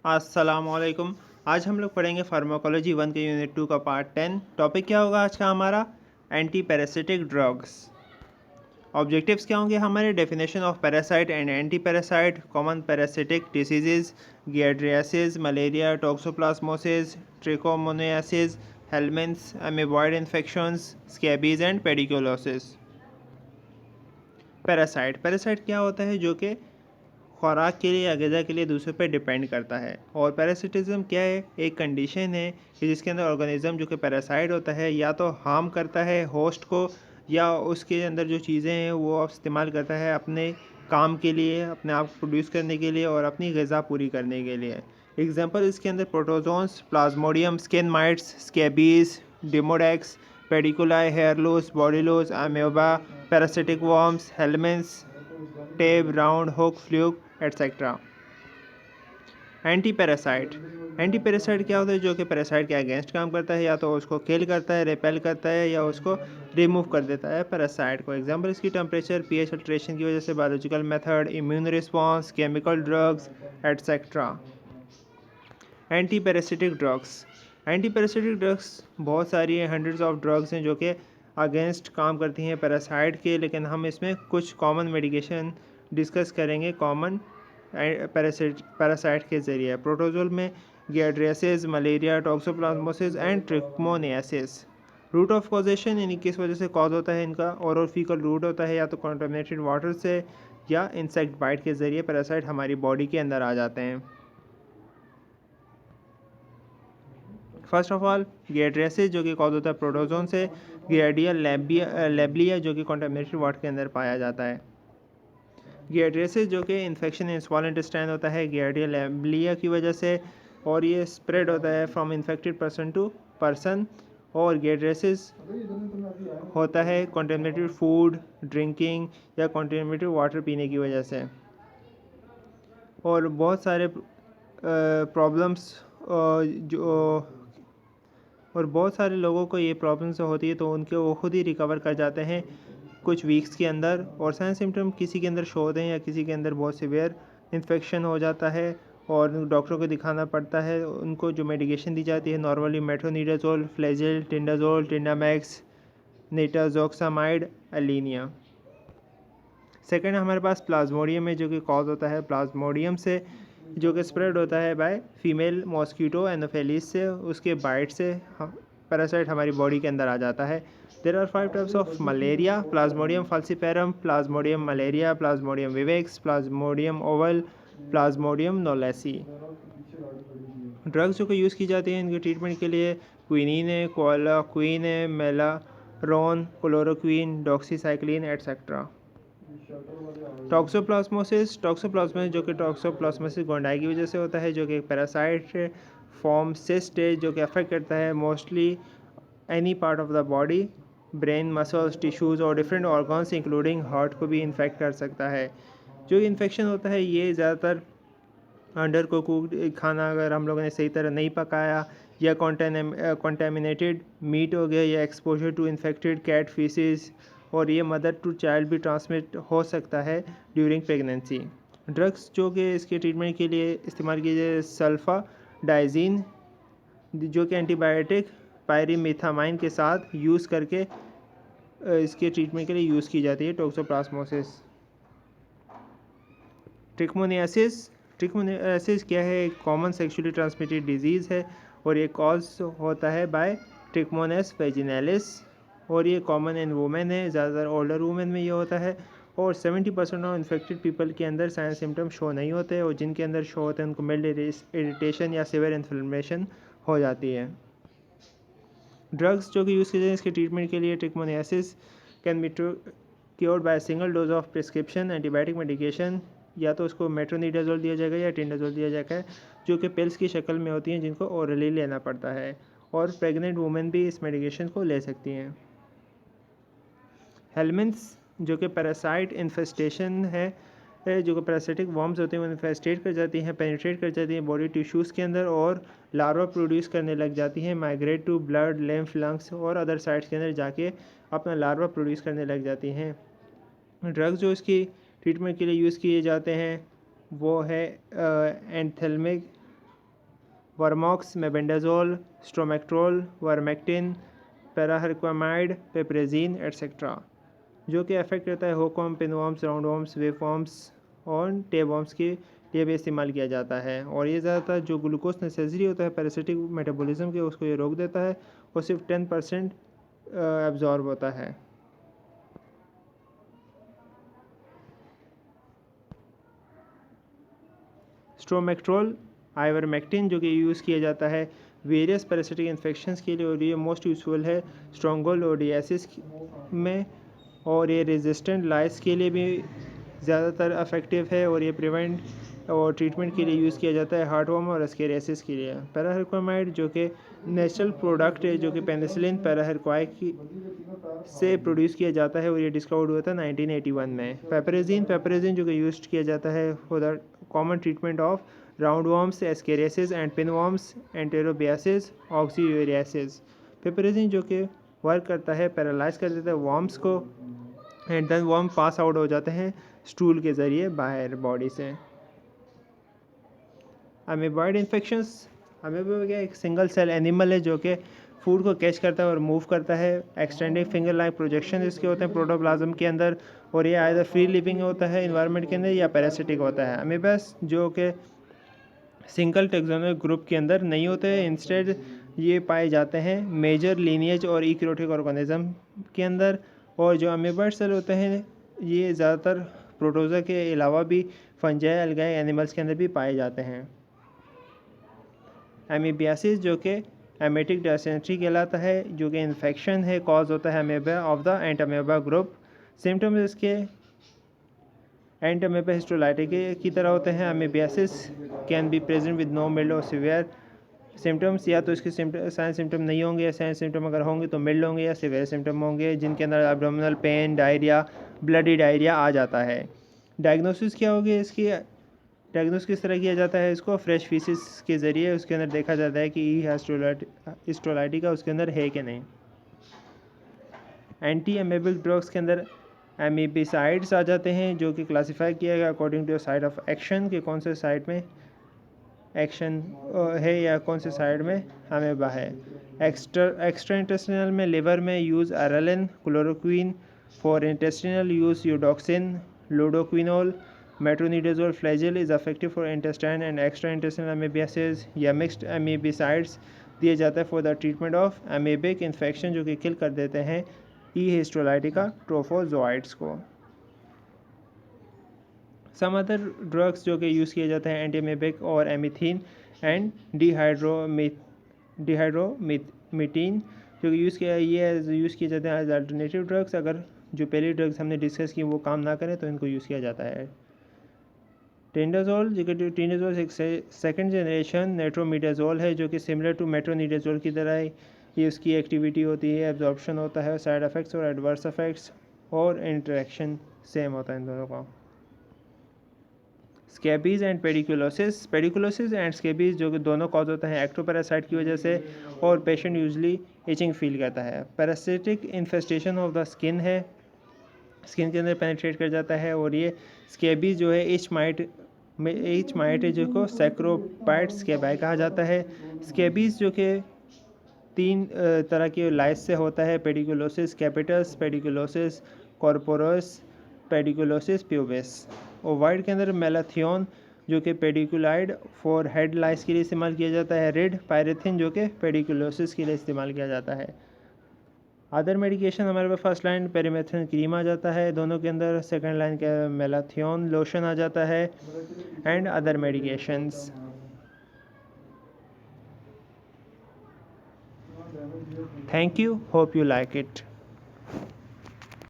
अस्सलामुअलैकुम। आज हम लोग पढ़ेंगे फार्माकोलॉजी 1 के यूनिट 2 का पार्ट 10। टॉपिक क्या होगा आज का हमारा? Anti parasitic drugs. ऑब्जेक्टिव्स क्या होंगे हमारे? Definition of parasite and anti parasite, common parasitic diseases, giardiasis, malaria, toxoplasmosis, trichomoniasis, helminths, amoeboid infections, scabies and pediculosis. Parasite क्या होता है? जो कि खुराक के लिए या ग़िज़ा के लिए दूसरों पे डिपेंड करता है। और पैरासिटिज्म क्या है? एक कंडीशन है कि जिसके अंदर ऑर्गेनिज्म जो कि पैरासाइट होता है या तो हार्म करता है होस्ट को, या उसके अंदर जो चीज़ें हैं वो इस्तेमाल करता है अपने काम के लिए, अपने आप को प्रोड्यूस करने के लिए और अपनी ग़िज़ा पूरी करने के लिए। एग्जांपल इसके अंदर protozoans, plasmodium, skin mites, scabies, demodex, pediculi, hair louse, body louse, amoeba, parasitic worms, helminths, tape, round hook, fluke etcetera. Anti parasite क्या होता है? जो कि पैरासाइट के अगेंस्ट काम करता है, या तो उसको किल करता है, रिपेल करता है, या उसको रिमूव कर देता है पैरासाइट को। एग्जांपल इसकी टेम्परेचर, पीएच अल्ट्रेशन की वजह से, biological method, immune response, chemical drugs etcetera. Anti parasitic drugs बहुत सारी हैं, हंड्रेड्स ऑफ ड्रग्स हैं जो कि अगेंस्ट काम करती हैं पैरासाइट के, लेकिन हम इसमें कुछ कॉमन मेडिकेशन डिस्कस करेंगे कॉमन पैरासाइट के ज़रिए। प्रोटोजोल में giardiasis, malaria, toxoplasmosis and trichomoniasis. Root of causation, यानी किस वजह से कॉज होता है इनका? ओरल फीकल रूट होता है, या तो कॉन्टामिनेटेड वाटर से या इंसेक्ट बाइट के ज़रिए पैरासाइट हमारी बॉडी के अंदर आ जाते हैं। फर्स्ट ऑफ ऑल गियार्डियासिस जो कि कॉज होता है प्रोटोजोन से, गियार्डिया लेब्लिया जो कि कॉन्टामिनेटेड वाटर के अंदर पाया जाता है। गियार्डियासिस जो कि इन्फेक्शन इन स्मॉल इंटेस्टाइन होता है गियार्डिया लेब्लिया की वजह से, और ये स्प्रेड होता है from infected person to person. और गियार्डियासिस होता है कॉन्टामिनेटेड फूड, ड्रिंकिंग या कॉन्टामिनेटेड वाटर पीने की वजह से। और बहुत सारे प्रॉब्लम्स जो और बहुत सारे लोगों को ये प्रॉब्लम्स होती है, तो उनके वो खुद ही रिकवर कर जाते हैं कुछ वीक्स के अंदर। और साइन सिम्टम किसी के अंदर शो होते हैं या किसी के अंदर बहुत सीवियर इन्फेक्शन हो जाता है और डॉक्टर को दिखाना पड़ता है। उनको जो मेडिकेशन दी जाती है नॉर्मली मेट्रोनिडाजोल, फ्लैजिल, टिंडाजोल, टिंडामैक्स, नीटाजोक्सामाइड, एलिनिया। सेकेंड हमारे पास प्लाज्मोडियम है जो कि कॉज होता है प्लाज्मोडियम से, जो कि स्प्रेड होता है बाय फीमेल मॉस्कीटो एनोफेलिस से, उसके बाइट से पैरासाइट हमारी बॉडी के अंदर आ जाता है। There are 5 types of malaria: plasmodium falciparum, plasmodium malaria, plasmodium vivax, plasmodium ovale, plasmodium knowlesi. Drugs जो कि यूज़ की जाती हैं इनके ट्रीटमेंट के लिए क्विनीन है, क्विन है, मेलारोन, क्लोरोक्विन, डॉक्सीसाइक्लिन एट्सेट्रा। टॉक्सोप्लाज्मोसिस जो कि टॉक्सोप्लाज्मोसिस गोंडाई की वजह से होता है, जो कि एक पैरासाइट फॉर्म सिस्ट है जो कि अफेक्ट करता है mostly any part of the body, brain, muscles, tissues और डिफरेंट ऑर्गन्स इंक्लूडिंग हार्ट को भी इन्फेक्ट कर सकता है। जो इन्फेक्शन होता है ये ज़्यादातर अंडर कुक्ड खाना अगर हम लोगों ने सही तरह नहीं पकाया, या कॉन्टेमिनेटेड मीट हो गया, या exposure to infected cat faeces, और ये मदर टू चाइल्ड भी ट्रांसमिट हो सकता है ड्यूरिंग प्रेगनेंसी। ड्रग्स जो कि इसके ट्रीटमेंट के लिए इस्तेमाल किए जाए सल्फाडाइजीन, जो कि एंटीबायोटिक पायरिमिथामाइन के साथ यूज़ करके इसके ट्रीटमेंट के लिए यूज़ की जाती है। टॉक्सोप्लाज्मोसिस। ट्रिकोमोनियासिस क्या है? एक कॉमन सेक्सुअली ट्रांसमिटेड डिजीज़ है और ये कॉज होता है बाय ट्रिकोमोनास वेजिनैलिस, और ये कॉमन इन वुमेन है, ज़्यादातर ओल्डर वुमेन में ये होता है। और 70% ऑफ इन्फेक्टेड पीपल के अंदर साइन सिम्टम शो नहीं होते, और जिनके अंदर शो होते हैं उनको मिल्ड इरिटेशन या सीवियर इन्फ्लेमेशन हो जाती है। ड्रग्स जो कि यूज़ किए जाते हैं इसके ट्रीटमेंट के लिए trichomoniasis can be cured by single dose of prescription antibiotic medication, या तो उसको मेट्रोनिडाजोल दिया जाएगा या टिंडाजोल दिया जाएगा, जो कि पिल्स की शक्ल में होती हैं जिनको ओरली लेना पड़ता है, और प्रेग्नेंट वुमेन भी इस मेडिकेशन को ले सकती हैं। हेलमिंथ्स जो कि पैरासाइट इन्फेस्टेशन है, जो कि पैरासिटिक वर्म्स होते हैं वो इन्फेस्टेट कर जाती हैं, पेनिट्रेट कर जाती हैं बॉडी टिश्यूज़ के अंदर और लार्वा प्रोड्यूस करने लग जाती हैं, migrate to blood, lymph, lungs और अदर साइट्स के अंदर जाके अपना लार्वा प्रोड्यूस करने लग जाती हैं। ड्रग्स जो इसकी ट्रीटमेंट के लिए यूज़ किए जाते हैं वो है एंथेल्मिक वर्मॉक्स, मेबेंडाजोल, स्ट्रोमेक्ट्रोल, वर्मेक्टिन, पैराहर्क्वामाइड, पेप्रेजीन एट्सेट्रा, जो कि अफेक्ट करता है होकॉम, पिनवॉर्म्स, राउंडवॉर्म्स, वेवफॉर्म्स और टेबवॉर्म्स के लिए भी इस्तेमाल किया जाता है। और ये ज़्यादातर जो ग्लूकोज नेसेसरी होता है पैरासिटिक मेटाबॉलिज्म के, उसको ये रोक देता है और सिर्फ 10% एब्जॉर्ब होता है। स्ट्रोमेक्ट्रोल, आइवरमेक्टिन, जो कि यूज़ किया जाता है वेरियस पैरासिटिक इन्फेक्शंस के लिए और ये मोस्ट यूजफुल है स्ट्रोंगोलोडियासिस में, और ये रेजिस्टेंट लाइस के लिए भी ज़्यादातर इफेक्टिव है और ये प्रिवेंट और ट्रीटमेंट के लिए यूज़ किया जाता है हार्टवर्म और एस्केरियासिस के लिए। पैराहर्क्वामाइड जो कि नेचुरल प्रोडक्ट है, जो कि पेनिसिलिन पैराहर्क्वाई से प्रोड्यूस किया जाता है और ये डिस्कवर्ड हुआ था 1981 में। पेपरेजिन जो कि यूज किया जाता है for the common treatment of roundworms, ascariasis and pinworms, enterobiasis, oxyuriasis. Piperazine जो कि वर्क करता है, पैरालाइज कर देता है वॉर्म्स को and then worm pass out हो जाते हैं स्टूल के ज़रिए बाहर बॉडी से। अमीबॉइड इन्फेक्शंस, अमीबा क्या एक सिंगल सेल एनिमल है जो कि फूड को कैच करता है और मूव करता है। एक्सटेंडिंग फिंगर लाइक प्रोजेक्शन इसके होते हैं प्रोटोप्लाज्म के अंदर, और ये आइदर फ्री लिविंग होता है इन्वायरमेंट के अंदर या पैरासिटिक होता है। अमीबास जो कि सिंगल टेक्सोनोमिक ग्रुप के अंदर नहीं होते हैं, इंस्टेड ये पाए जाते हैं मेजर लीनिएज और यूकैरियोटिक ऑर्गेनिज्म के अंदर। और जो अमीबॉइड सेल होते हैं ये ज़्यादातर प्रोटोज़ोआ के अलावा भी फंजाई, अलगाई एनिमल्स के अंदर भी पाए जाते हैं। एमीबियासिस जो कि एमेटिक डायसेंट्री कहलाता है, जो कि इन्फेक्शन है कॉज होता है amoeba of the entamoeba group. Symptoms इसके एंटामीबा हिस्टोलाइटिस की तरह होते हैं। Amoebiasis can be present with no mild और सीवियर सिम्टम्स, या तो इसके साइन सिम्टम नहीं होंगे, या साइन सिम्टम अगर होंगे तो मिल्ड होंगे या सीवियर सिम्टम होंगे, जिनके अंदर abdominal pain, diarrhoea, bloody diarrhoea आ जाता है। डायग्नोसिस क्या होगी इसकी? डायग्नोस किस तरह किया जाता है इसको? फ्रेश फीसिस के ज़रिए उसके अंदर देखा जाता है कि हिस्टोलाइटिका उसके अंदर है कि नहीं। एंटी एमेबिक ड्रग्स के अंदर एमीबिसाइड्स आ जाते हैं, जो कि क्लासीफाई किया गया according to side of action के कौन से साइड में एक्शन है या कौन से साइड में अमेबा है। एक्स्ट्रा इंटेस्टिनल में लिवर में use Aralen, chloroquine, for intestinal use Yodoxin, iodoquinol, metronidazole Flagyl is effective for intestine and extra intestinal amoebiasis या मिक्स्ड अमीबिसाइड्स दिए जाता है for the treatment of amoebic infection, जो कि किल कर देते हैं ई हिस्टोलाइटिका ट्रोफोजोइड्स को। सम अदर ड्रग्स जो कि यूज़ किए जाते हैं एंटीएमेबिक और एमिथीन एंड डिहाइड्रोमीथीन जो कि यूज़ किए जाते हैं एज अल्टरनेटिव ड्रग्स। अगर जो पहली ड्रग्स हमने डिस्कस की वो काम ना करें तो इनको यूज़ किया जाता है। टेंडाजोल, जो कि टेंडाजोल एक सेकंड जनरेशन नेट्रोमिडाजोल है, जो कि सिमिलर टू मेट्रोनिडाजोल की तरह है। ये उसकी एक्टिविटी होती है, एब्जॉर्प्शन होता है, साइड इफ़ेक्ट्स और एडवर्स इफ़ेक्ट्स और इंटरेक्शन सेम होता है इन दोनों का। स्कैबीज एंड पेडिकुलोसिस एंड स्कैबीज जो कि दोनों कॉज होता है एक्टोपैरासाइट की वजह से, और पेशेंट यूजली इचिंग फील करता है। Parasitic infestation of the skin है, स्किन के अंदर पेनिट्रेट कर जाता है, और ये स्कैबीज जो है इच माइट है, जो को सैक्रोपाइट स्कैबाई कहा जाता है। स्कैबीज जो कि 3 तरह के लाइस से होता है, पेडिकुलोसिस कैपिटस, पेडिकुलोसिस कॉर्पोरस, पेडिकुलोसिस प्यूबिस। और वाइट के अंदर मेलाथियोन जो कि पेडिकुलाइड फॉर हेड लाइस के लिए इस्तेमाल किया जाता है। रेड पायरेथिन जो कि पेडिकुलोसिस के लिए इस्तेमाल किया जाता है। अदर मेडिकेशन हमारे पास फर्स्ट लाइन पेरीमेथ्रिन क्रीम आ जाता है दोनों के अंदर, सेकंड लाइन का मेलाथियोन लोशन आ जाता है and other medications. Thank you, hope you like it.